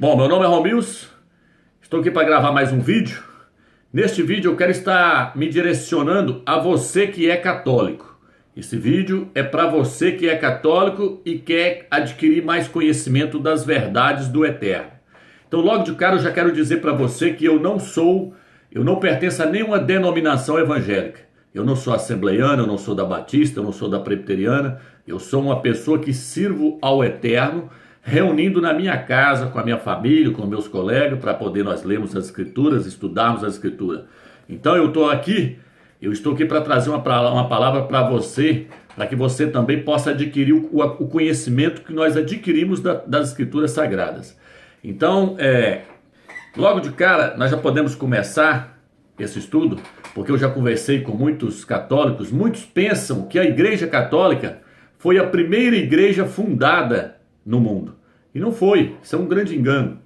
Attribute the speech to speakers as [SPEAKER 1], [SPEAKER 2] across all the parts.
[SPEAKER 1] Bom, meu nome é Romilson, estou aqui para gravar mais um vídeo. Neste vídeo eu quero estar me direcionando a você que é católico. Esse vídeo é para você que é católico e quer adquirir mais conhecimento das verdades do Eterno. Então logo de cara eu já quero dizer para você que eu não pertenço a nenhuma denominação evangélica. Eu não sou assembleiano, eu não sou da Batista, eu não sou da Presbiteriana. Eu sou uma pessoa que sirvo ao Eterno, reunindo na minha casa, com a minha família, com meus colegas, para poder nós lermos as Escrituras, estudarmos as Escrituras. Então eu estou aqui para trazer uma palavra para você, para que você também possa adquirir o conhecimento que nós adquirimos das Escrituras Sagradas. Então, logo de cara, nós já podemos começar esse estudo, porque eu já conversei com muitos católicos. Muitos pensam que a Igreja Católica foi a primeira igreja fundada no mundo. E não foi. Isso é um grande engano.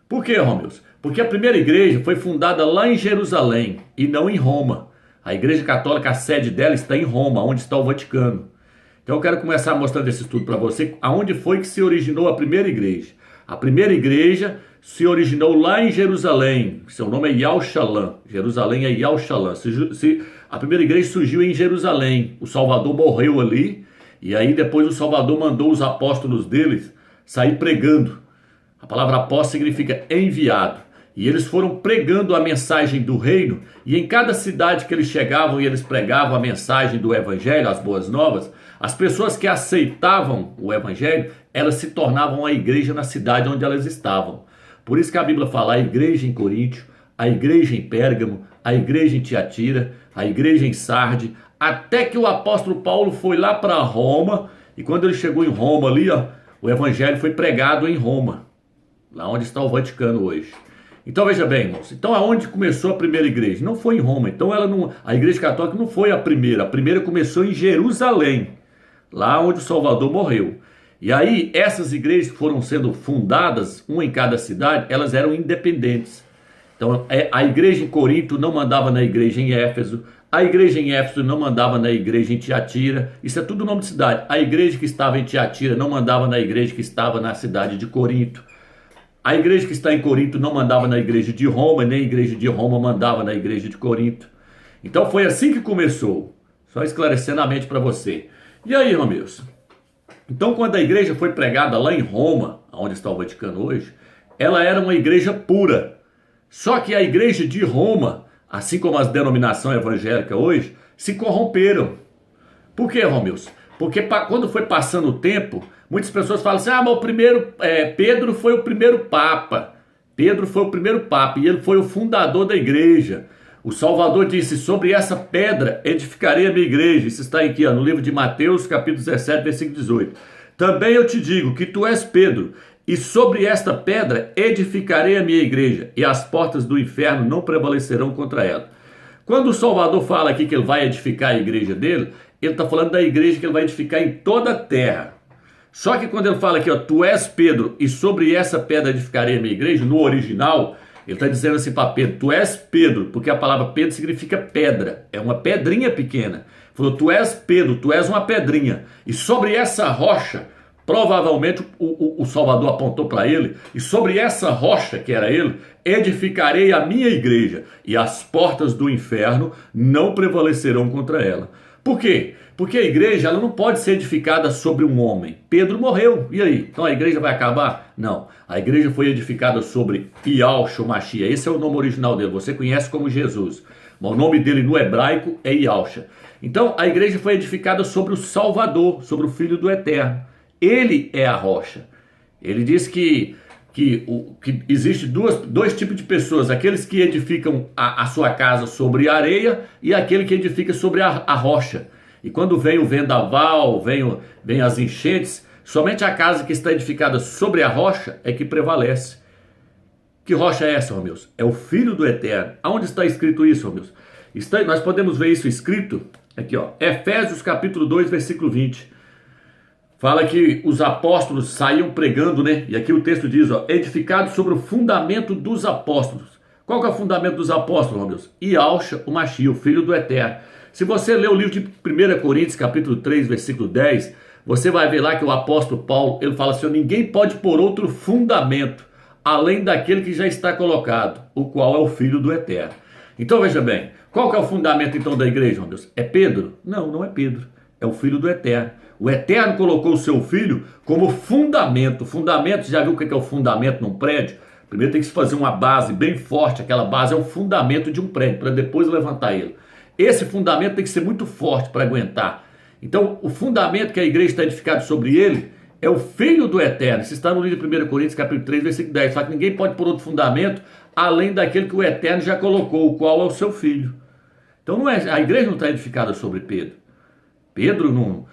[SPEAKER 1] Por quê, Romilson? Porque a primeira igreja foi fundada lá em Jerusalém e não em Roma. A Igreja Católica, a sede dela está em Roma, onde está o Vaticano. Então eu quero começar mostrando esse estudo para você, aonde foi que se originou a primeira igreja. A primeira igreja se originou lá em Jerusalém. Seu nome é Yahushalã. Jerusalém é Yahushalã. A primeira igreja surgiu em Jerusalém. O Salvador morreu ali. E aí depois o Salvador mandou os apóstolos deles sair pregando. A palavra apóstolo significa enviado. E eles foram pregando a mensagem do reino. E em cada cidade que eles chegavam e eles pregavam a mensagem do evangelho, as boas novas, as pessoas que aceitavam o evangelho, elas se tornavam a igreja na cidade onde elas estavam. Por isso que a Bíblia fala a igreja em Coríntio, a igreja em Pérgamo, a igreja em Tiatira, a igreja em Sarde, até que o apóstolo Paulo foi lá para Roma, e quando ele chegou em Roma ali, o evangelho foi pregado em Roma, lá onde está o Vaticano hoje. Então veja bem, irmãos, então aonde começou a primeira igreja? Não foi em Roma, então a igreja católica não foi a primeira começou em Jerusalém, lá onde o Salvador morreu. E aí essas igrejas que foram sendo fundadas, uma em cada cidade, elas eram independentes. Então a igreja em Corinto não mandava na igreja em Éfeso, a igreja em Éfeso não mandava na igreja em Tiatira, isso é tudo nome de cidade. A igreja que estava em Tiatira não mandava na igreja que estava na cidade de Corinto. A igreja que está em Corinto não mandava na igreja de Roma, nem a igreja de Roma mandava na igreja de Corinto. Então foi assim que começou, só esclarecendo a mente para você. E aí, Romilson? Então quando a igreja foi pregada lá em Roma, onde está o Vaticano hoje, ela era uma igreja pura. Só que a igreja de Roma, assim como as denominações evangélicas hoje, se corromperam. Por quê, Romilson? Porque quando foi passando o tempo, muitas pessoas falam assim, mas Pedro foi o primeiro papa. Pedro foi o primeiro papa e ele foi o fundador da igreja. O Salvador disse, sobre essa pedra edificarei a minha igreja. Isso está aqui no livro de Mateus, capítulo 17, versículo 18. Também eu te digo que tu és Pedro, e sobre esta pedra edificarei a minha igreja, e as portas do inferno não prevalecerão contra ela. Quando o Salvador fala aqui que ele vai edificar a igreja dele, ele está falando da igreja que ele vai edificar em toda a terra. Só que quando ele fala aqui, tu és Pedro, e sobre essa pedra edificarei a minha igreja, no original, ele está dizendo assim para Pedro, tu és Pedro, porque a palavra Pedro significa pedra, é uma pedrinha pequena. Ele falou, tu és Pedro, tu és uma pedrinha, e sobre essa rocha, provavelmente o Salvador apontou para ele, e sobre essa rocha que era ele, edificarei a minha igreja, e as portas do inferno não prevalecerão contra ela. Por quê? Porque a igreja ela não pode ser edificada sobre um homem. Pedro morreu, e aí? Então a igreja vai acabar? Não, a igreja foi edificada sobre Yahushua Mashiach, esse é o nome original dele, você conhece como Jesus, mas o nome dele no hebraico é Yahushua. Então a igreja foi edificada sobre o Salvador, sobre o Filho do Eterno. Ele é a rocha. Ele diz que existe dois tipos de pessoas, aqueles que edificam a sua casa sobre a areia e aquele que edifica sobre a rocha. E quando vem o vendaval, vem as enchentes, somente a casa que está edificada sobre a rocha é que prevalece. Que rocha é essa, Romilson? É o Filho do Eterno. Aonde está escrito isso, Romilson? Nós podemos ver isso escrito aqui, Efésios capítulo 2, versículo 20. Fala que os apóstolos saíam pregando, né? E aqui o texto diz, edificados sobre o fundamento dos apóstolos. Qual que é o fundamento dos apóstolos, Romilson? Yahusha, o Mashiach, o Filho do Eterno. Se você ler o livro de 1 Coríntios, capítulo 3, versículo 10, você vai ver lá que o apóstolo Paulo, ele fala assim, ninguém pode pôr outro fundamento além daquele que já está colocado, o qual é o Filho do Eterno. Então veja bem, qual que é o fundamento então da igreja, meu Deus? É Pedro? Não, não é Pedro, é o Filho do Eterno. O Eterno colocou o seu Filho como fundamento. Fundamento, já viu o que é o fundamento num prédio? Primeiro tem que se fazer uma base bem forte, aquela base é o fundamento de um prédio, para depois levantar ele. Esse fundamento tem que ser muito forte para aguentar. Então, o fundamento que a igreja está edificada sobre ele é o Filho do Eterno. Isso está no livro de 1 Coríntios, capítulo 3, versículo 10. Só que ninguém pode pôr outro fundamento além daquele que o Eterno já colocou, o qual é o seu Filho. Então, não é, a igreja não está edificada sobre Pedro. Pedro não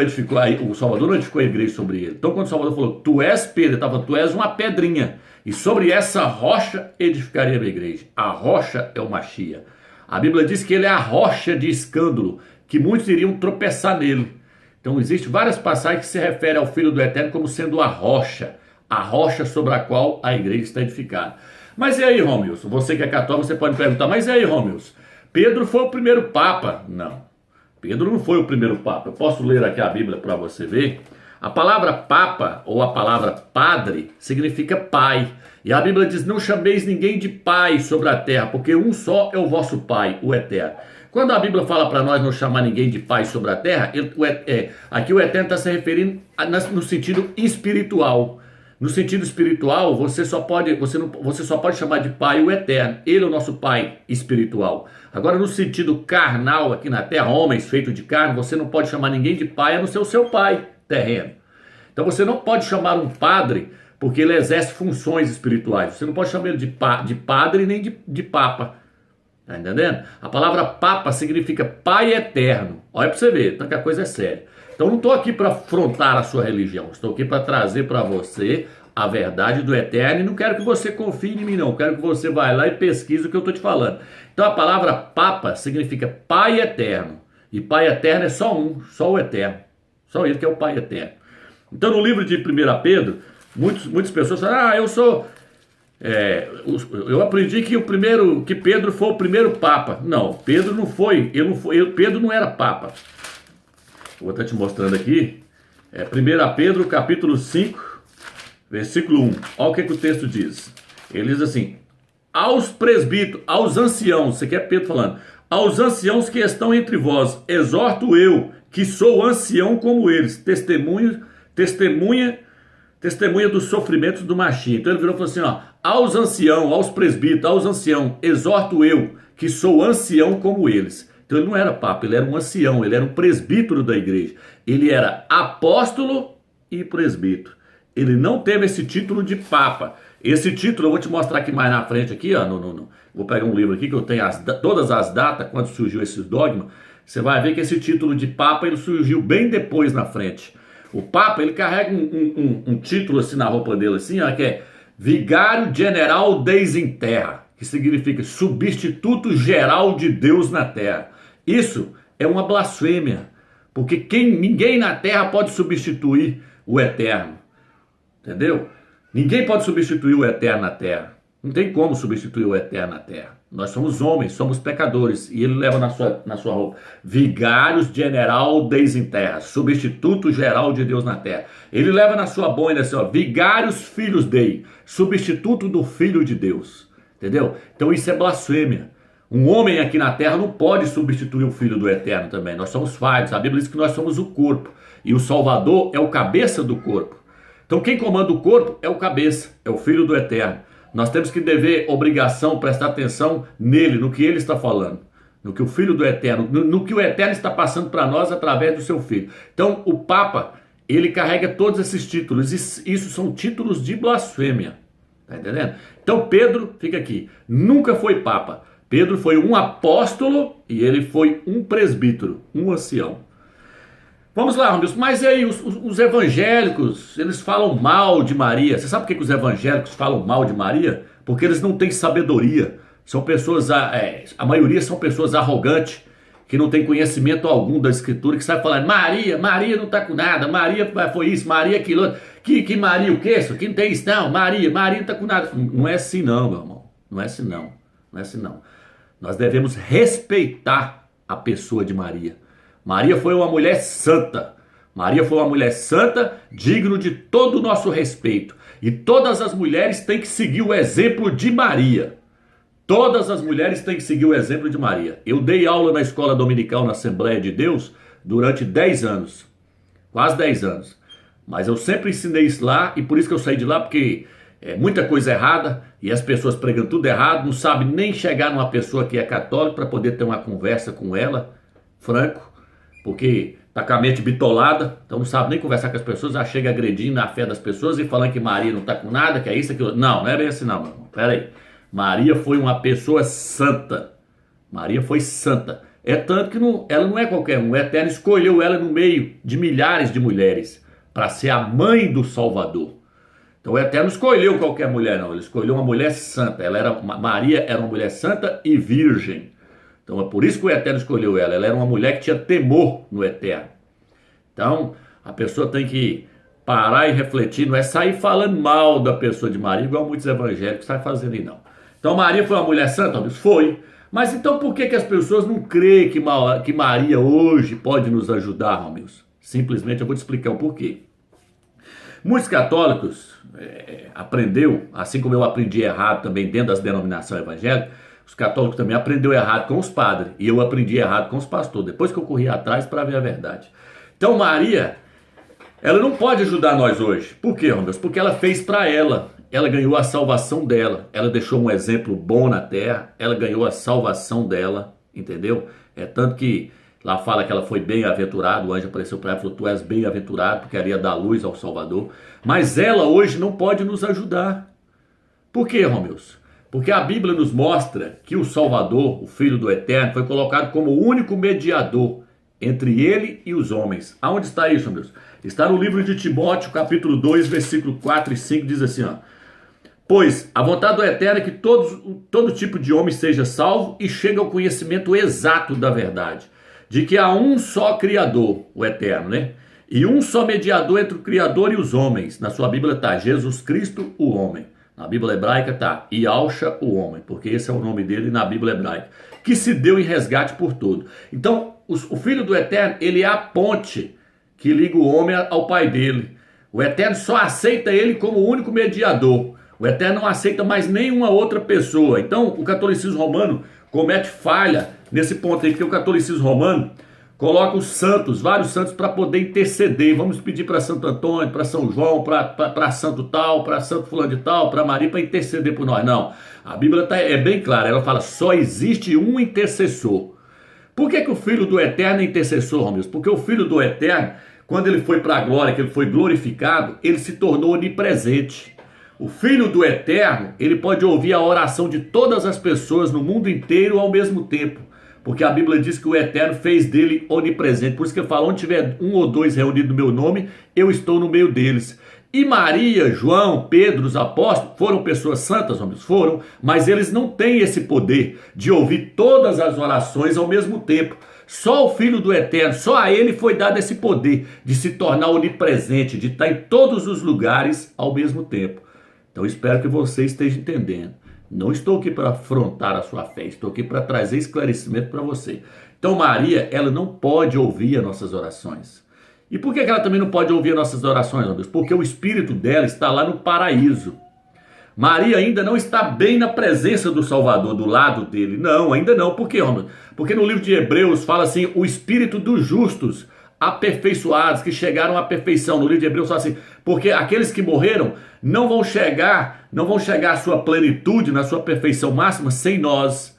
[SPEAKER 1] edificou, o Salvador não edificou a igreja sobre ele. Então, quando o Salvador falou, tu és Pedro, ele estava falando, tu és uma pedrinha. E sobre essa rocha edificaria a igreja. A rocha é o Machia. A Bíblia diz que ele é a rocha de escândalo, que muitos iriam tropeçar nele. Então, existem várias passagens que se referem ao Filho do Eterno como sendo a rocha sobre a qual a igreja está edificada. Mas e aí, Romilson? Você que é católico, você pode perguntar, mas e aí, Romilson? Pedro foi o primeiro Papa? Não, Pedro não foi o primeiro Papa. Eu posso ler aqui a Bíblia para você ver. A palavra Papa, ou a palavra Padre, significa Pai. E a Bíblia diz, não chameis ninguém de Pai sobre a terra, porque um só é o vosso Pai, o Eterno. Quando a Bíblia fala para nós não chamar ninguém de Pai sobre a terra, aqui o Eterno está se referindo no sentido espiritual. No sentido espiritual, você só pode chamar de Pai o Eterno. Ele é o nosso Pai espiritual. Agora, no sentido carnal, aqui na terra, homens feitos de carne, você não pode chamar ninguém de Pai, a não ser o seu Pai terreno. Então você não pode chamar um padre, porque ele exerce funções espirituais. Você não pode chamar ele de padre nem de papa. Tá entendendo? A palavra papa significa Pai Eterno. Olha para você ver, então que a coisa é séria. Então eu não estou aqui para afrontar a sua religião. Estou aqui para trazer para você a verdade do Eterno. E não quero que você confie em mim, não. Quero que você vá lá e pesquise o que eu estou te falando. Então a palavra papa significa Pai Eterno. E Pai Eterno é só um, só o Eterno. Só ele que é o Pai Eterno. Então no livro de 1 Pedro, muitas pessoas falam, eu aprendi que Pedro foi o primeiro Papa. Não, Pedro não foi, Pedro não era Papa. Vou estar te mostrando aqui, 1 Pedro capítulo 5, versículo 1, olha o que o texto diz. Ele diz assim, aos presbíteros, aos anciãos, isso aqui é Pedro falando, aos anciãos que estão entre vós, exorto eu, que sou ancião como eles, testemunha dos sofrimentos do Machia. Então ele virou e falou assim, aos anciãos, aos presbíteros, aos anciãos, exorto eu, que sou ancião como eles. Então ele não era papa, ele era um ancião, ele era um presbítero da igreja. Ele era apóstolo e presbítero. Ele não teve esse título de papa. Esse título eu vou te mostrar aqui mais na frente, aqui, vou pegar um livro aqui que eu tenho todas as datas, quando surgiu esses dogmas. Você vai ver que esse título de papa ele surgiu bem depois na frente. O Papa, ele carrega um título assim na roupa dele, assim, que é Vigário General Deus em Terra, que significa substituto geral de Deus na Terra. Isso é uma blasfêmia, porque ninguém na Terra pode substituir o Eterno, entendeu? Ninguém pode substituir o Eterno na Terra. Não tem como substituir o Eterno na Terra. Nós somos homens, somos pecadores. E ele leva na sua roupa, Vigários General Deus em Terra, substituto geral de Deus na Terra. Ele leva na sua boina assim, Vigários Filhos Dei, substituto do Filho de Deus. Entendeu? Então isso é blasfêmia. Um homem aqui na terra não pode substituir o Filho do Eterno também. Nós somos falhos. A Bíblia diz que nós somos o corpo. E o Salvador é o cabeça do corpo. Então quem comanda o corpo é o cabeça, é o Filho do Eterno. Nós temos que obrigação, prestar atenção nele, no que ele está falando. No que o Filho do Eterno, no que o Eterno está passando para nós através do seu Filho. Então o Papa, ele carrega todos esses títulos. Isso são títulos de blasfêmia. Tá entendendo? Então Pedro, fica aqui, nunca foi Papa. Pedro foi um apóstolo e ele foi um presbítero, um ancião. Vamos lá, Romilson, mas e aí os evangélicos, eles falam mal de Maria. Você sabe por que os evangélicos falam mal de Maria? Porque eles não têm sabedoria. São pessoas, a maioria são pessoas arrogantes, que não têm conhecimento algum da Escritura, que sabe falar, Maria não está com nada, Maria foi isso, Maria aquilo, que Maria o quê? Isso aqui não tem isso não, Maria não está com nada. Não é assim não, meu irmão, não é assim não, não é assim não. Nós devemos respeitar a pessoa de Maria. Maria foi uma mulher santa. Maria foi uma mulher santa, digno de todo o nosso respeito. E todas as mulheres têm que seguir o exemplo de Maria. Todas as mulheres têm que seguir o exemplo de Maria. Eu dei aula na escola dominical na Assembleia de Deus durante 10 anos. Quase 10 anos. Mas eu sempre ensinei isso lá e por isso que eu saí de lá, porque é muita coisa errada e as pessoas pregam tudo errado, não sabem nem chegar numa pessoa que é católica para poder ter uma conversa com ela, franco, porque tá com a mente bitolada, então não sabe nem conversar com as pessoas, já chega agredindo a fé das pessoas e falando que Maria não tá com nada, que é isso, aquilo. Não, não é bem assim não, meu irmão. Pera aí. Maria foi uma pessoa santa. Maria foi santa. É tanto que ela não é qualquer um. O Eterno escolheu ela no meio de milhares de mulheres para ser a mãe do Salvador. Então o Eterno escolheu qualquer mulher, não. Ele escolheu uma mulher santa. Maria era uma mulher santa e virgem. Então é por isso que o Eterno escolheu ela. Ela era uma mulher que tinha temor no Eterno. Então a pessoa tem que parar e refletir. Não é sair falando mal da pessoa de Maria, igual muitos evangélicos saem fazendo aí, não. Então Maria foi uma mulher santa? Foi. Mas então por que as pessoas não creem que Maria hoje pode nos ajudar, Romilson? Simplesmente eu vou te explicar o porquê. Muitos católicos aprendeu, assim como eu aprendi errado também dentro das denominações evangélicas, os católicos também aprenderam errado com os padres, e eu aprendi errado com os pastores, depois que eu corri atrás para ver a verdade. Então Maria, ela não pode ajudar nós hoje. Por quê, Romilson? Porque ela fez para ela ganhou a salvação dela, ela deixou um exemplo bom na terra, ela ganhou a salvação dela, entendeu? É tanto que lá fala que ela foi bem-aventurada, o anjo apareceu para ela e falou, tu és bem-aventurado, porque ela ia dar luz ao Salvador. Mas ela hoje não pode nos ajudar. Por quê, Romilson? Porque a Bíblia nos mostra que o Salvador, o Filho do Eterno, foi colocado como o único mediador entre ele e os homens. Aonde está isso, Romilson? Está no livro de Timóteo, capítulo 2, versículo 4 e 5, diz assim, ó. Pois a vontade do Eterno é que todo tipo de homem seja salvo e chegue ao conhecimento exato da verdade. De que há um só Criador, o Eterno, né? E um só mediador entre o Criador e os homens. Na sua Bíblia está Jesus Cristo, o homem. Na Bíblia hebraica está Yahusha, o homem, porque esse é o nome dele na Bíblia hebraica. Que se deu em resgate por todo. Então, o Filho do Eterno, ele é a ponte que liga o homem ao Pai dele. O Eterno só aceita ele como o único mediador. O Eterno não aceita mais nenhuma outra pessoa. Então, o catolicismo romano comete falha nesse ponto aí, porque o catolicismo romano coloca os santos, vários santos, para poder interceder. Vamos pedir para Santo Antônio, para São João, para santo tal, para santo fulano de tal, para Maria, para interceder por nós. Não, a Bíblia é bem clara, ela fala, só existe um intercessor. Por que o Filho do Eterno é intercessor, Romilson? Porque o Filho do Eterno, quando ele foi para a glória, que ele foi glorificado, ele se tornou onipresente. O Filho do Eterno, ele pode ouvir a oração de todas as pessoas no mundo inteiro ao mesmo tempo. Porque a Bíblia diz que o Eterno fez dele onipresente. Por isso que ele fala, onde tiver um ou dois reunidos no meu nome, eu estou no meio deles. E Maria, João, Pedro, os apóstolos, foram pessoas santas, homens? Foram, mas eles não têm esse poder de ouvir todas as orações ao mesmo tempo. Só o Filho do Eterno, só a ele foi dado esse poder de se tornar onipresente, de estar em todos os lugares ao mesmo tempo. Então espero que você esteja entendendo. Não estou aqui para afrontar a sua fé, estou aqui para trazer esclarecimento para você. Então Maria, ela não pode ouvir as nossas orações. E por que ela também não pode ouvir as nossas orações, meu Deus? Porque o espírito dela está lá no paraíso. Maria ainda não está bem na presença do Salvador, do lado dele. Não, ainda não. Por quê, homem? Porque no livro de Hebreus fala assim, o espírito dos justos, aperfeiçoados, que chegaram à perfeição. No livro de Hebreus fala assim, porque aqueles que morreram não vão chegar à sua plenitude, na sua perfeição máxima, sem nós.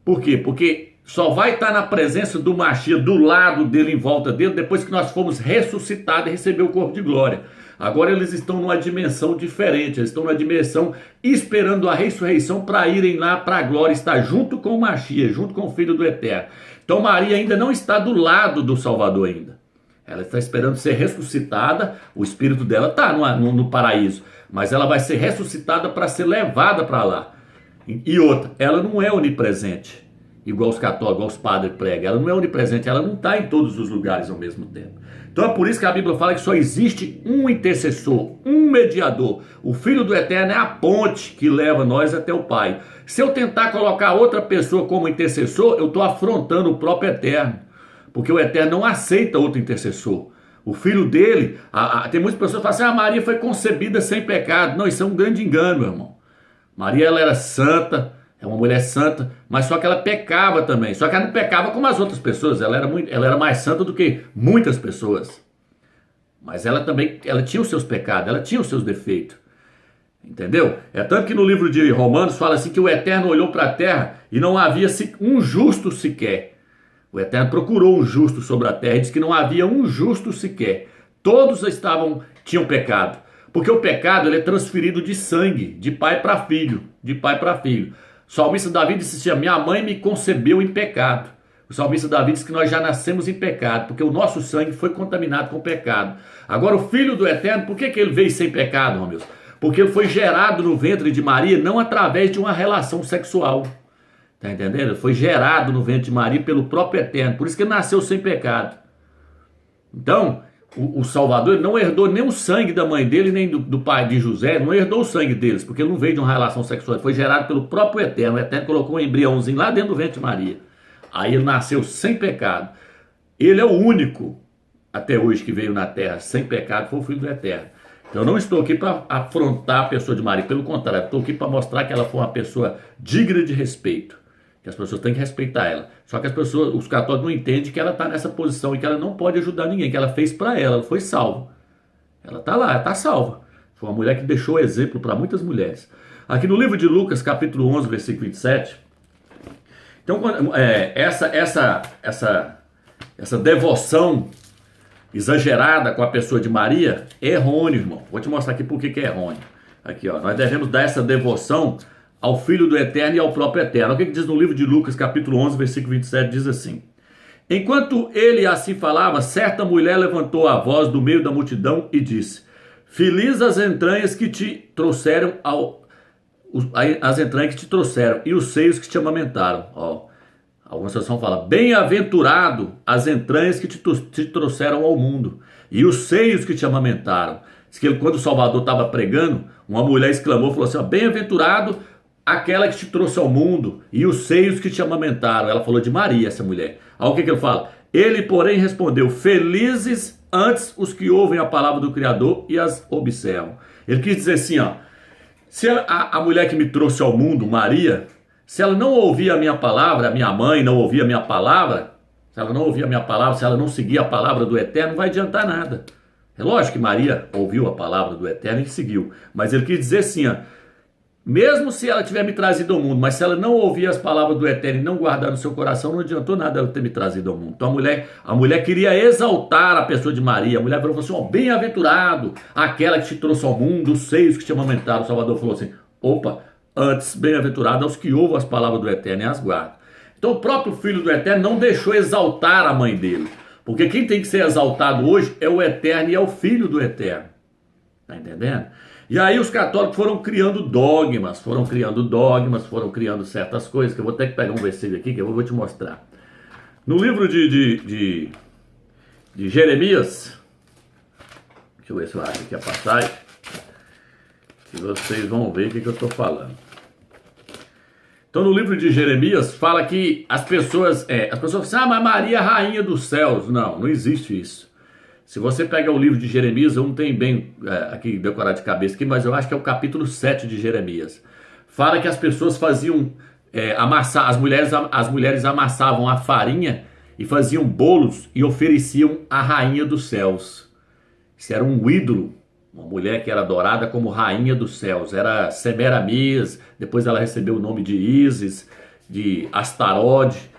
[SPEAKER 1] Por quê? Porque só vai estar na presença do Mashiach, do lado dele, em volta dele, depois que nós fomos ressuscitados e receber o corpo de glória. Agora eles estão numa dimensão diferente, eles estão numa dimensão esperando a ressurreição para irem lá para a glória, estar junto com o Mashiach, junto com o Filho do Eterno. Então Maria ainda não está do lado do Salvador ainda. Ela está esperando ser ressuscitada, o espírito dela está no paraíso, mas ela vai ser ressuscitada para ser levada para lá. E outra, ela não é onipresente, igual os católicos, igual os padres pregam. Ela não é onipresente, ela não está em todos os lugares ao mesmo tempo. Então é por isso que a Bíblia fala que só existe um intercessor, um mediador. O Filho do Eterno é a ponte que leva nós até o Pai. Se eu tentar colocar outra pessoa como intercessor, eu estou afrontando o próprio Eterno. Porque o Eterno não aceita outro intercessor. O filho dele, tem muitas pessoas que falam assim, a Maria foi concebida sem pecado. Não, isso é um grande engano, meu irmão. Maria, ela era santa, é uma mulher santa, mas só que ela pecava também. Só que ela não pecava como as outras pessoas, ela era mais santa do que muitas pessoas. Mas ela também, ela tinha os seus pecados, ela tinha os seus defeitos. Entendeu? É tanto que no livro de Romanos fala assim que o Eterno olhou para a terra e não havia um justo sequer. O Eterno procurou um justo sobre a terra e disse que não havia um justo sequer. Todos tinham pecado. Porque o pecado ele é transferido de sangue, de pai para filho, de pai para filho. O salmista Davi disse assim, minha mãe me concebeu em pecado. O salmista Davi diz que nós já nascemos em pecado, porque o nosso sangue foi contaminado com o pecado. Agora o Filho do Eterno, por que ele veio sem pecado, irmão meus? Porque ele foi gerado no ventre de Maria, não através de uma relação sexual. Tá entendendo? Ele foi gerado no ventre de Maria pelo próprio Eterno, por isso que ele nasceu sem pecado. Então, o Salvador ele não herdou nem o sangue da mãe dele, nem do pai de José, não herdou o sangue deles, porque ele não veio de uma relação sexual, ele foi gerado pelo próprio Eterno. O Eterno colocou um embriãozinho lá dentro do ventre de Maria. Aí ele nasceu sem pecado. Ele é o único, até hoje, que veio na terra sem pecado, foi o Filho do Eterno. Então eu não estou aqui para afrontar a pessoa de Maria, pelo contrário, estou aqui para mostrar que ela foi uma pessoa digna de respeito, que as pessoas têm que respeitar ela. Só que os católicos não entendem que ela está nessa posição e que ela não pode ajudar ninguém, que ela fez para ela foi salva. Ela está lá, está salva. Foi uma mulher que deixou exemplo para muitas mulheres. Aqui no livro de Lucas, capítulo 11, versículo 27, então essa devoção exagerada com a pessoa de Maria é errôneo, irmão. Vou te mostrar aqui por que é errôneo. Aqui, ó, nós devemos dar essa devoção ao Filho do Eterno e ao próprio Eterno. O que diz no livro de Lucas, capítulo 11, versículo 27, diz assim: enquanto ele assim falava, certa mulher levantou a voz do meio da multidão e disse: feliz as entranhas que te trouxeram as entranhas que te trouxeram e os seios que te amamentaram. Ó, algumas pessoas falam, bem-aventurado as entranhas que te trouxeram ao mundo e os seios que te amamentaram. Diz que quando o Salvador estava pregando, uma mulher exclamou, falou assim, bem-aventurado aquela que te trouxe ao mundo e os seios que te amamentaram. Ela falou de Maria, essa mulher. Olha o que ele fala. Ele, porém, respondeu, felizes antes os que ouvem a palavra do Criador e as observam. Ele quis dizer assim, ó, se a mulher que me trouxe ao mundo, Maria, se ela não ouvia a minha palavra, a minha mãe não ouvia a minha palavra, se ela não ouvia a minha palavra, se ela não seguia a palavra do Eterno, não vai adiantar nada. É lógico que Maria ouviu a palavra do Eterno e seguiu, mas ele quis dizer assim, ó, mesmo se ela tiver me trazido ao mundo, mas se ela não ouvir as palavras do Eterno e não guardar no seu coração, não adiantou nada ela ter me trazido ao mundo. Então a mulher queria exaltar a pessoa de Maria. A mulher falou assim, ó, bem-aventurado aquela que te trouxe ao mundo, os seios que te amamentaram. O Salvador falou assim, opa, antes bem-aventurado aos que ouvem as palavras do Eterno e as guardam. Então o próprio Filho do Eterno não deixou exaltar a mãe dele. Porque quem tem que ser exaltado hoje é o Eterno e é o Filho do Eterno. Tá entendendo? E aí os católicos foram criando dogmas, foram criando certas coisas, que eu vou ter que pegar um versículo aqui que eu vou te mostrar. No livro de Jeremias, deixa eu ver se eu acho aqui a passagem, que vocês vão ver o que eu estou falando. Então no livro de Jeremias fala que as pessoas falam assim, mas Maria é rainha dos céus. Não existe isso. Se você pega o livro de Jeremias, eu não tenho bem aqui decorado de cabeça aqui, mas eu acho que é o capítulo 7 de Jeremias. Fala que as pessoas faziam amassar, as mulheres amassavam a farinha e faziam bolos e ofereciam à rainha dos céus. Isso era um ídolo, uma mulher que era adorada como rainha dos céus. Era Semiramis, depois ela recebeu o nome de Ísis, de Astarode,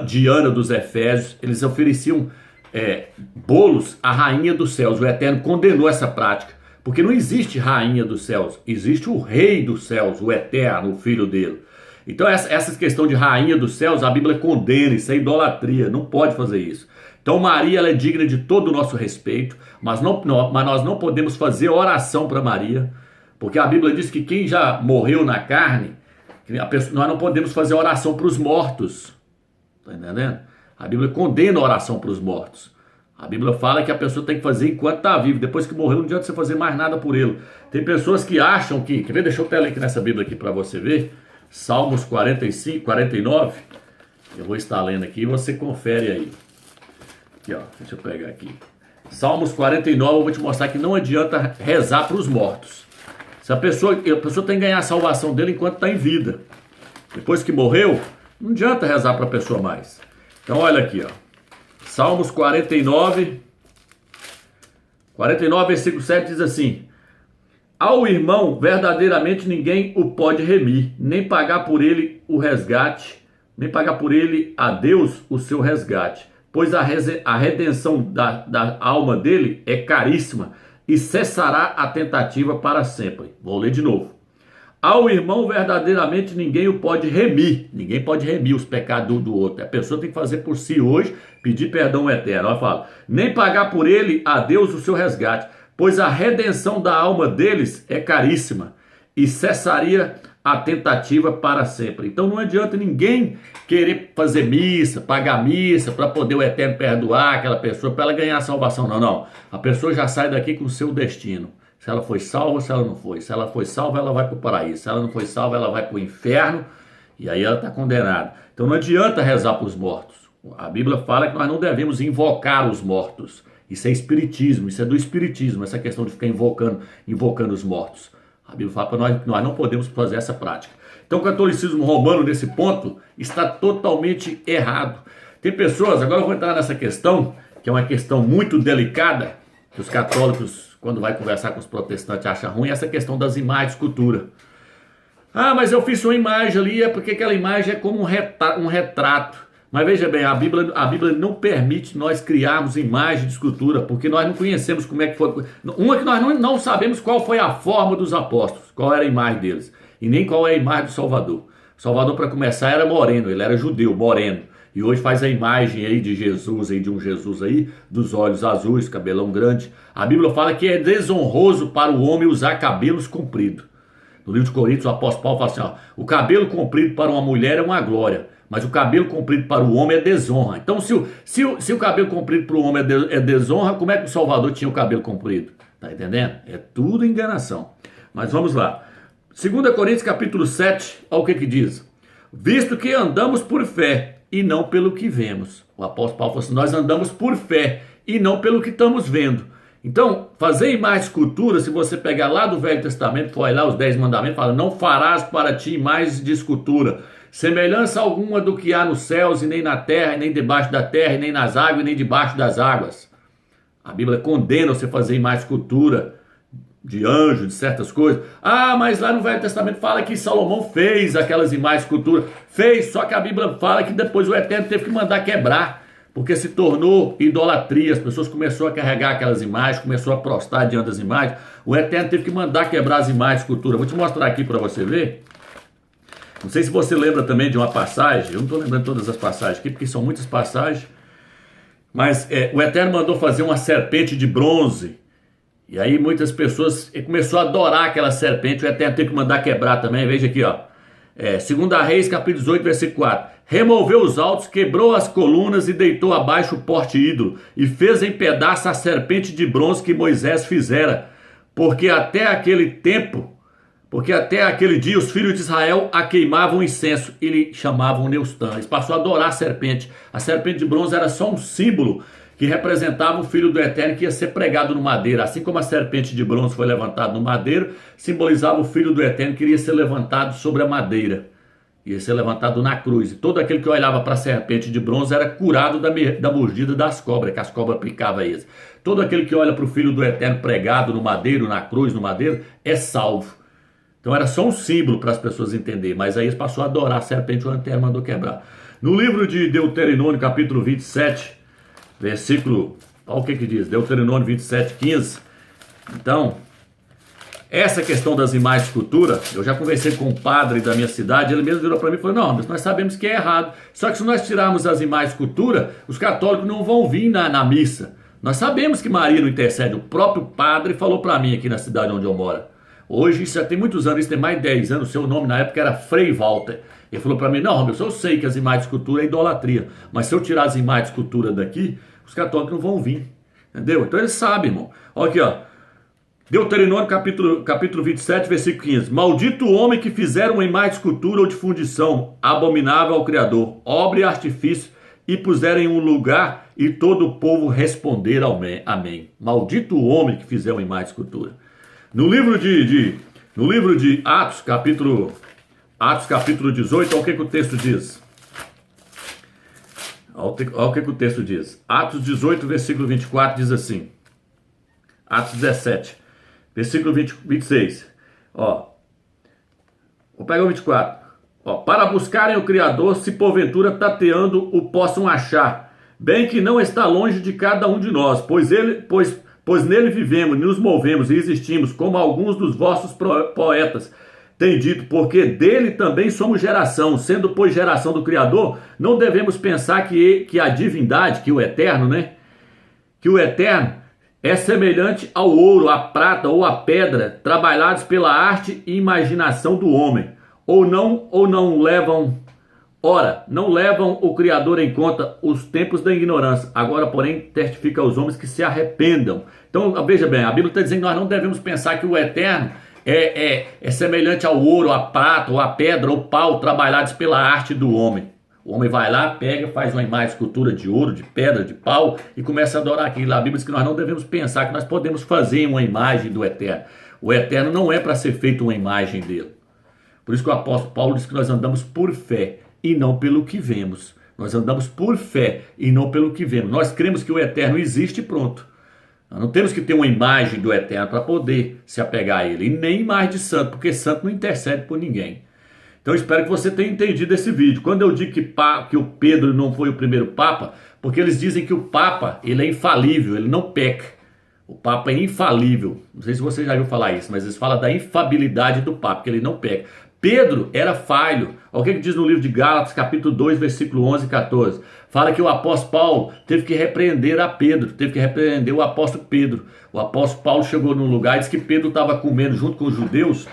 [SPEAKER 1] Diana dos Efésios. Eles ofereciam bolos à rainha dos céus. O Eterno condenou essa prática, porque não existe rainha dos céus, existe o rei dos céus, o Eterno, o filho dele. Então essa questão de rainha dos céus, a Bíblia condena, isso é idolatria, não pode fazer isso. Então Maria, ela é digna de todo o nosso respeito, mas nós não podemos fazer oração para Maria, porque a Bíblia diz que quem já morreu na carne, nós não podemos fazer oração para os mortos, tá entendendo? A Bíblia condena a oração para os mortos. A Bíblia fala que a pessoa tem que fazer enquanto está vivo. Depois que morreu, não adianta você fazer mais nada por ele. Tem pessoas que acham que... Quer ver? Deixa eu até ler aqui nessa Bíblia aqui para você ver. Salmos 45, 49. Eu vou estar lendo aqui e você confere aí. Aqui, ó. Deixa eu pegar aqui. Salmos 49, eu vou te mostrar que não adianta rezar para os mortos. Se a pessoa tem que ganhar a salvação dele enquanto está em vida. Depois que morreu, não adianta rezar para a pessoa mais. Então olha aqui, ó. Salmos 49, versículo 7 diz assim: ao irmão verdadeiramente ninguém o pode remir, nem pagar por ele o resgate, nem pagar por ele a Deus o seu resgate, pois a redenção da alma dele é caríssima e cessará a tentativa para sempre. Vou ler de novo. Ao irmão verdadeiramente ninguém o pode remir. Ninguém pode remir os pecados do outro. A pessoa tem que fazer por si hoje, pedir perdão eterno. Ela fala, nem pagar por ele a Deus o seu resgate, pois a redenção da alma deles é caríssima e cessaria a tentativa para sempre. Então não adianta ninguém querer fazer missa, pagar missa para poder o eterno perdoar aquela pessoa, para ela ganhar a salvação. Não. A pessoa já sai daqui com o seu destino. Se ela foi salva, se ela não foi. Se ela foi salva, ela vai para o paraíso. Se ela não foi salva, ela vai para o inferno. E aí ela está condenada. Então não adianta rezar para os mortos. A Bíblia fala que nós não devemos invocar os mortos. Isso é espiritismo, isso é do espiritismo, essa questão de ficar invocando os mortos. A Bíblia fala para nós que nós não podemos fazer essa prática. Então o catolicismo romano, nesse ponto, está totalmente errado. Tem pessoas, agora eu vou entrar nessa questão, que é uma questão muito delicada, que os católicos, quando vai conversar com os protestantes, acham ruim, essa questão das imagens de escultura. Ah, mas eu fiz uma imagem ali, é porque aquela imagem é como um retrato. Mas veja bem, a Bíblia não permite nós criarmos imagem de escultura, porque nós não conhecemos como é que foi. Uma que nós não sabemos qual foi a forma dos apóstolos, qual era a imagem deles, e nem qual é a imagem do Salvador. O Salvador, para começar, era moreno, ele era judeu, moreno. E hoje faz a imagem aí de Jesus, aí de um Jesus aí, dos olhos azuis, cabelão grande. A Bíblia fala que é desonroso para o homem usar cabelos compridos. No livro de Coríntios, o apóstolo Paulo fala assim, ó, o cabelo comprido para uma mulher é uma glória, mas o cabelo comprido para o homem é desonra. Então, se o cabelo comprido para o homem é desonra, como é que o Salvador tinha o cabelo comprido? Tá entendendo? É tudo enganação. Mas vamos lá. 2 Coríntios capítulo 7, olha o que diz. Visto que andamos por fé e não pelo que vemos. O apóstolo Paulo falou assim, nós andamos por fé e não pelo que estamos vendo. Então, fazer imagem de escultura, se você pegar lá do Velho Testamento, for lá os 10 mandamentos, fala, não farás para ti imagens de escultura, semelhança alguma do que há nos céus, e nem na terra, e nem debaixo da terra, e nem nas águas, e nem debaixo das águas. A Bíblia condena você fazer imagem de escultura, de anjo, de certas coisas. Ah, mas lá no Velho Testamento fala que Salomão fez aquelas imagens de escultura. Fez, só que a Bíblia fala que depois o Eterno teve que mandar quebrar, porque se tornou idolatria. As pessoas começaram a carregar aquelas imagens, começou a prostrar diante das imagens. O Eterno teve que mandar quebrar as imagens de escultura. Vou te mostrar aqui para você ver. Não sei se você lembra também de uma passagem. Eu não estou lembrando todas as passagens aqui, porque são muitas passagens. Mas o Eterno mandou fazer uma serpente de bronze. E aí muitas pessoas começaram a adorar aquela serpente. O Eterno teve que mandar quebrar também. Veja aqui, ó. 2 Reis, capítulo 18, versículo 4. Removeu os altos, quebrou as colunas e deitou abaixo o porte ídolo. E fez em pedaço a serpente de bronze que Moisés fizera. Porque até aquele dia os filhos de Israel a queimavam incenso e lhe chamavam Neustã. Eles passaram a adorar a serpente. A serpente de bronze era só um símbolo que representava o Filho do Eterno que ia ser pregado no madeiro. Assim como a serpente de bronze foi levantada no madeiro, simbolizava o Filho do Eterno que iria ser levantado sobre a madeira. Ia ser levantado na cruz. E todo aquele que olhava para a serpente de bronze era curado da mordida das cobras, que as cobras picavam eles. Todo aquele que olha para o Filho do Eterno pregado no madeiro, na cruz, no madeiro, é salvo. Então era só um símbolo para as pessoas entenderem. Mas aí eles passaram a adorar a serpente, o Eterno mandou quebrar. No livro de Deuteronômio, capítulo 27, versículo, olha o que diz, Deuteronômio 27, 15. Então, essa questão das imagens de escultura, eu já conversei com um padre da minha cidade, ele mesmo virou para mim e falou, não, mas nós sabemos que é errado. Só que se nós tirarmos as imagens de escultura, os católicos não vão vir na missa. Nós sabemos que Maria não intercede. O próprio padre falou para mim aqui na cidade onde eu moro. Hoje, isso já tem muitos anos, isso tem mais de 10 anos, o seu nome na época era Frei Walter. Ele falou para mim, não, Romilson, eu sei que as imagens de escultura é idolatria, mas se eu tirar as imagens de escultura daqui, os católicos não vão vir, entendeu? Então eles sabem, irmão. Olha aqui, ó. Deuteronômio capítulo 27, versículo 15. Maldito o homem que fizer uma imagem de escultura ou de fundição, abominável ao Criador, obra e artifício, e puser em um lugar E todo o povo responder amém. Maldito o homem que fizer uma imagem de escultura. No livro de Atos, capítulo 18, olha o que o texto diz. Olha o que o texto diz. Atos 18, versículo 24 diz assim. Atos 17, versículo 26. Ó, vou pegar o 24. Ó, para buscarem o Criador, se porventura tateando o possam achar, bem que não está longe de cada um de nós, pois nele vivemos, nos movemos e existimos, como alguns dos vossos poetas têm dito, porque dele também somos geração, sendo pois geração do Criador, não devemos pensar que a divindade, que o eterno, né? Que o eterno é semelhante ao ouro, à prata ou à pedra, trabalhados pela arte e imaginação do homem, ou não levam o Criador em conta os tempos da ignorância. Agora, porém, testifica aos homens que se arrependam. Então, veja bem, a Bíblia está dizendo que nós não devemos pensar que o eterno é semelhante ao ouro, à prata, ou à pedra, ou pau, trabalhados pela arte do homem. O homem vai lá, pega, faz uma imagem, escultura de ouro, de pedra, de pau, e começa a adorar aquilo. A Bíblia diz que nós não devemos pensar que nós podemos fazer uma imagem do eterno. O eterno não é para ser feito uma imagem dele. Por isso que o apóstolo Paulo diz que nós andamos por fé e não pelo que vemos. Nós andamos por fé e não pelo que vemos. Nós cremos que o eterno existe e pronto. Nós não temos que ter uma imagem do eterno para poder se apegar a ele. E nem imagem de santo, porque santo não intercede por ninguém. Então eu espero que você tenha entendido esse vídeo. Quando eu digo que o Pedro não foi o primeiro Papa, porque eles dizem que o Papa ele é infalível, ele não peca. O Papa é infalível. Não sei se você já ouviu falar isso, mas eles falam da infabilidade do Papa, que ele não peca. Pedro era falho. Olha o que diz no livro de Gálatas, capítulo 2, versículo 11 e 14. Fala que o apóstolo Paulo teve que repreender a Pedro, teve que repreender o apóstolo Pedro. O apóstolo Paulo chegou num lugar e disse que Pedro estava comendo junto com os judeus,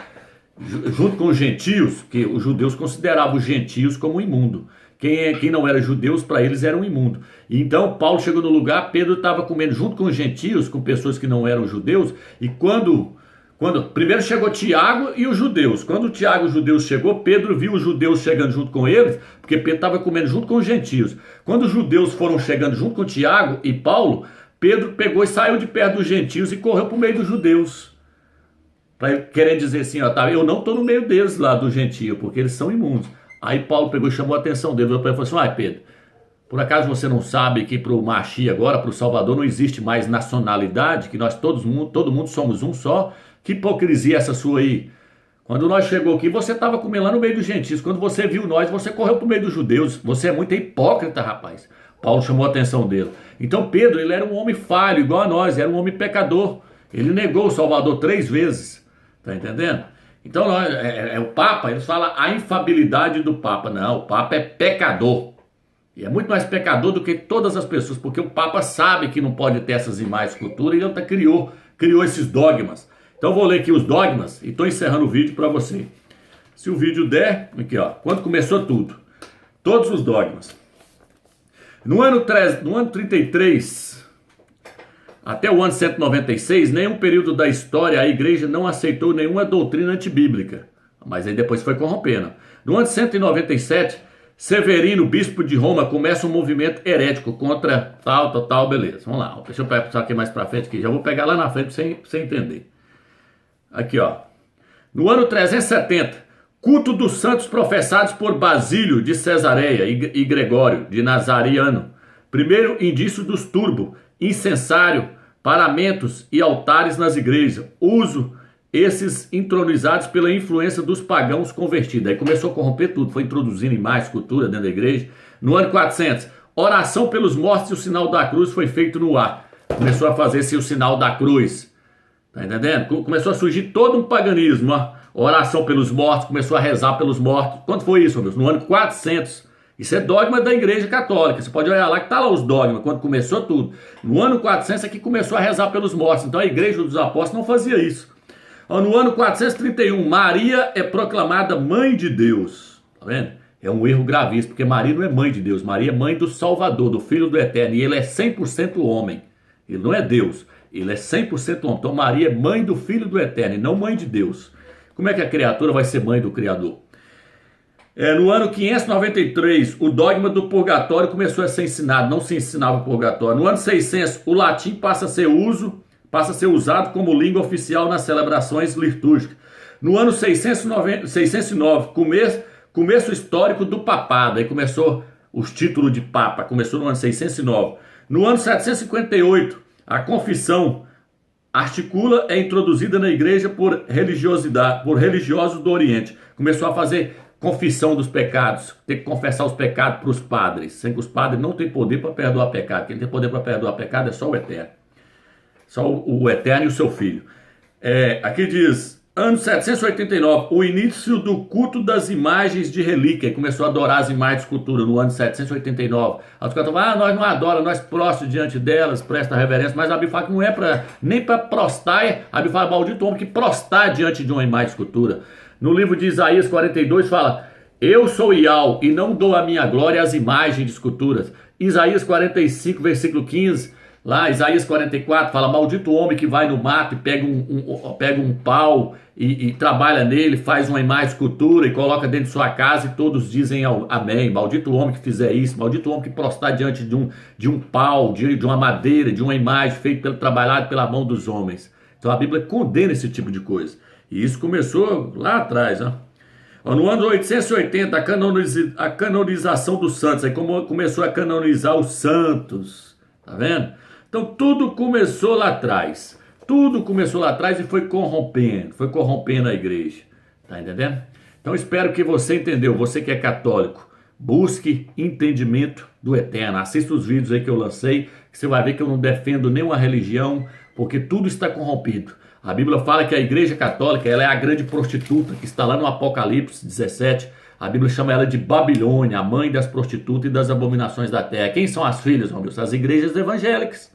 [SPEAKER 1] junto com os gentios, que os judeus consideravam os gentios como imundo. Quem não era judeus, para eles era um imundo. E então Paulo chegou no lugar, Pedro estava comendo junto com os gentios, com pessoas que não eram judeus, e quando primeiro chegou Tiago e os judeus. Quando Tiago e os judeus chegou, Pedro viu os judeus chegando junto com eles, porque Pedro estava comendo junto com os gentios. Quando os judeus foram chegando junto com Tiago e Paulo, Pedro pegou e saiu de perto dos gentios e correu para o meio dos judeus. Querendo dizer assim, ó, tá, eu não estou no meio deles lá do gentio, porque eles são imundos. Aí Paulo pegou e chamou a atenção dele, e falou assim, Pedro, por acaso você não sabe que para o Mashiach agora, para o Salvador, não existe mais nacionalidade, que nós todo mundo somos um só? Que hipocrisia é essa sua aí? Quando nós chegou aqui, você estava comendo lá no meio dos gentios. Quando você viu nós, você correu para o meio dos judeus. Você é muito hipócrita, rapaz. Paulo chamou a atenção dele. Então Pedro, ele era um homem falho, igual a nós, era um homem pecador. Ele negou o Salvador 3 vezes. Tá entendendo? Então o Papa, eles falam a infabilidade do Papa. Não, o Papa é pecador. E é muito mais pecador do que todas as pessoas, porque o Papa sabe que não pode ter essas imagens de cultura e ele criou esses dogmas. Então eu vou ler aqui os dogmas e estou encerrando o vídeo para você. Se o vídeo der, aqui ó, quando começou tudo. Todos os dogmas. No ano 33, até o ano 196, nenhum período da história a igreja não aceitou nenhuma doutrina antibíblica. Mas aí depois foi corrompendo. No ano 197, Severino, bispo de Roma, começa um movimento herético contra tal, beleza. Vamos lá, deixa eu passar aqui mais para frente, que já vou pegar lá na frente para você entender. Aqui, ó. No ano 370, culto dos santos professados por Basílio de Cesareia e Gregório de Nazariano. Primeiro indício dos turbo, incensário, paramentos e altares nas igrejas. Uso esses entronizados pela influência dos pagãos convertidos. Aí começou a corromper tudo, foi introduzindo imagens, cultura dentro da igreja. No ano 400, oração pelos mortos e o sinal da cruz foi feito no ar. Começou a fazer-se o sinal da cruz. Tá entendendo? Começou a surgir todo um paganismo, ó. Oração pelos mortos, começou a rezar pelos mortos. Quando foi isso, meu Deus? No ano 400. Isso é dogma da igreja católica. Você pode olhar lá que tá lá os dogmas, quando começou tudo. No ano 400 é que começou a rezar pelos mortos. Então a igreja dos apóstolos não fazia isso. No ano 431, Maria é proclamada mãe de Deus. Tá vendo? É um erro gravíssimo, porque Maria não é mãe de Deus. Maria é mãe do Salvador, do Filho do Eterno. E ele é 100% homem. Ele não é Deus. Ele é 100% homem. Então Maria é mãe do Filho do Eterno e não mãe de Deus. Como é que a criatura vai ser mãe do Criador? No ano 593, o dogma do purgatório começou a ser ensinado, não se ensinava o purgatório. No ano 600, o latim passa a ser usado como língua oficial nas celebrações litúrgicas. No ano 609, começo histórico do papado, aí começou os títulos de papa, começou no ano 609. No ano 758, a confissão é introduzida na igreja por religiosos do Oriente. Começou a fazer confissão dos pecados, tem que confessar os pecados para os padres, sem que os padres não têm poder para perdoar pecado. Quem tem poder para perdoar pecado é só o Eterno. Só o Eterno e o seu Filho. Aqui diz, ano 789, o início do culto das imagens de relíquia. Começou a adorar as imagens de escultura no ano 789. Os caras falam, nós não adoramos, nós prostamos diante delas, presta reverência. Mas a Bíblia fala que não é nem para prostar. A Bíblia fala, maldito homem que prostar diante de uma imagem de escultura. No livro de Isaías 42 fala, eu sou Iau e não dou a minha glória às imagens de esculturas. Isaías 45, versículo 15, lá Isaías 44 fala, maldito homem que vai no mato e pega um pau e trabalha nele, faz uma imagem de escultura e coloca dentro de sua casa e todos dizem amém. Maldito homem que fizer isso, maldito homem que prostrar diante de um pau, de uma madeira, de uma imagem feita trabalhada pela mão dos homens. Então a Bíblia condena esse tipo de coisa. E isso começou lá atrás, ó. No ano 880, a canonização dos santos. Aí começou a canonizar os santos. Tá vendo? Então tudo começou lá atrás. Tudo começou lá atrás e foi corrompendo a igreja. Tá entendendo? Então espero que você entendeu. Você que é católico, busque entendimento do Eterno. Assista os vídeos aí que eu lancei, que você vai ver que eu não defendo nenhuma religião, porque tudo está corrompido. A Bíblia fala que a igreja católica ela é a grande prostituta, que está lá no Apocalipse 17. A Bíblia chama ela de Babilônia, a mãe das prostitutas e das abominações da terra. Quem são as filhas, meu Deus? As igrejas evangélicas.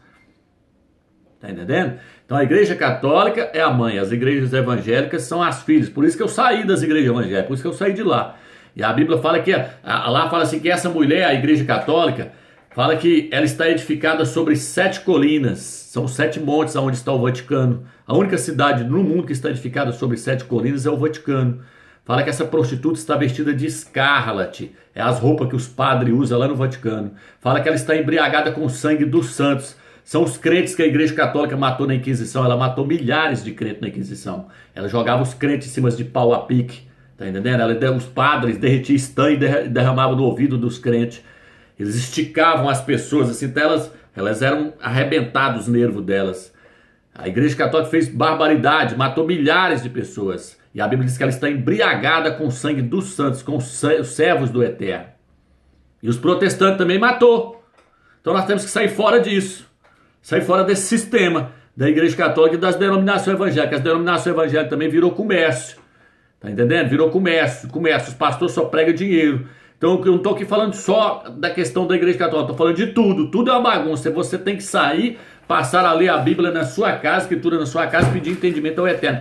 [SPEAKER 1] Tá entendendo? Então a igreja católica é a mãe, as igrejas evangélicas são as filhas. Por isso que eu saí das igrejas evangélicas, por isso que eu saí de lá. E a Bíblia fala que, lá fala assim que essa mulher, a igreja católica, fala que ela está edificada sobre 7 colinas, são 7 montes onde está o Vaticano. A única cidade no mundo que está edificada sobre 7 colinas é o Vaticano. Fala que essa prostituta está vestida de escarlate, é as roupas que os padres usam lá no Vaticano. Fala que ela está embriagada com o sangue dos santos. São os crentes que a igreja católica matou na Inquisição. Ela matou milhares de crentes na Inquisição. Ela jogava os crentes em cima de pau a pique. Tá entendendo? Os padres derretiam estanho e derramavam no ouvido dos crentes. Eles esticavam as pessoas assim, então elas eram arrebentadas os nervos delas. A igreja católica fez barbaridade, matou milhares de pessoas. E a Bíblia diz que ela está embriagada com o sangue dos santos, com os servos do Eterno. E os protestantes também matou. Então nós temos que sair fora disso. Sair fora desse sistema da igreja católica e das denominações evangélicas. As denominações evangélicas também virou comércio. Tá entendendo? Virou comércio. Os pastores só pregam dinheiro. Então eu não estou aqui falando só da questão da igreja católica, estou falando de tudo. Tudo é uma bagunça. Você tem que sair, passar a ler a Bíblia na sua casa, escritura na sua casa, pedir entendimento ao Eterno. Porque